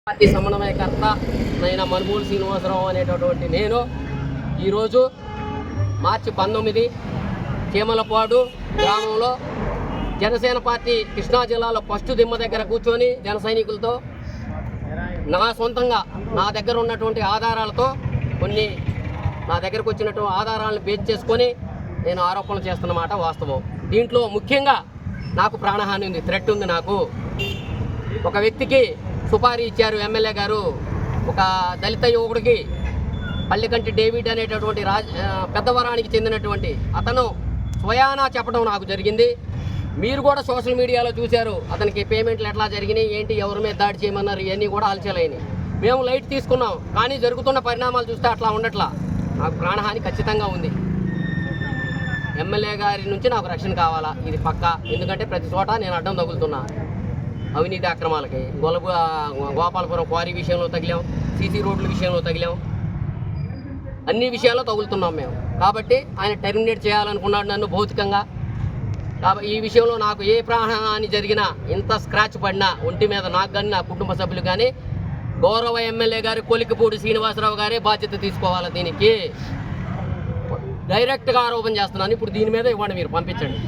Party సమన్వయకర్త అయిన మనుమూలు శ్రీనివాసరావు అనేటటువంటి నేను ఈరోజు మార్చి 19 చీమలపాడు గ్రామంలో జనసేన పార్టీ కృష్ణా జిల్లాలో ఫస్ట్ దిమ్మ దగ్గర కూర్చొని జన సైనికులతో నా సొంతంగా నా దగ్గర ఉన్నటువంటి ఆధారాలతో కొన్ని నా దగ్గరకు వచ్చినటువంటి ఆధారాలను బేస్ చేసుకొని నేను ఆరోపణలు చేస్తున్నమాట వాస్తవం. దీంట్లో ముఖ్యంగా నాకు ప్రాణహాని ఉంది, థ్రెట్ ఉంది. నాకు ఒక వ్యక్తికి సుపారీ ఇచ్చారు ఎమ్మెల్యే గారు, ఒక దళిత యువకుడికి పల్లికంటి డేవిడ్ అనేటటువంటి పెద్దవరానికి చెందినటువంటి అతను స్వయానా చెప్పడం నాకు జరిగింది. మీరు కూడా సోషల్ మీడియాలో చూశారు, అతనికి పేమెంట్లు ఎట్లా జరిగినాయి, ఏంటి, ఎవరి మీద దాడి చేయమన్నారు, ఇవన్నీ కూడా హల్చలైనవి. మేము లైట్ తీసుకున్నాం, కానీ జరుగుతున్న పరిణామాలు చూస్తే అట్లా ఉండట్లా. నాకు ప్రాణహాని ఖచ్చితంగా ఉంది. ఎమ్మెల్యే గారి నుంచి నాకు రక్షణ కావాలా, ఇది పక్కా. ఎందుకంటే ప్రతి చోట నేను అడ్డం తగులుతున్నా. అవినీతి అక్రమాలకి గోపాలపురం క్వారీ విషయంలో తగిలాం, సీసీ రోడ్ల విషయంలో తగిలాం, అన్ని విషయాల్లో తగులుతున్నాం మేము. కాబట్టి ఆయన టెర్మినేట్ చేయాలనుకున్నాడు నన్ను భౌతికంగా. కాబట్టి ఈ విషయంలో నాకు ఏ ప్రాణహాని జరిగినా, ఇంత స్క్రాచ్ పడినా ఒంటి మీద నాకు కానీ నా కుటుంబ సభ్యులు కానీ గౌరవ ఎమ్మెల్యే గారు కొలికిపూడి శ్రీనివాసరావు గారే బాధ్యత తీసుకోవాలి. దీనికి డైరెక్ట్గా ఆరోపణ చేస్తున్నాను. ఇప్పుడు దీని మీద ఇవ్వండి, మీరు పంపించండి.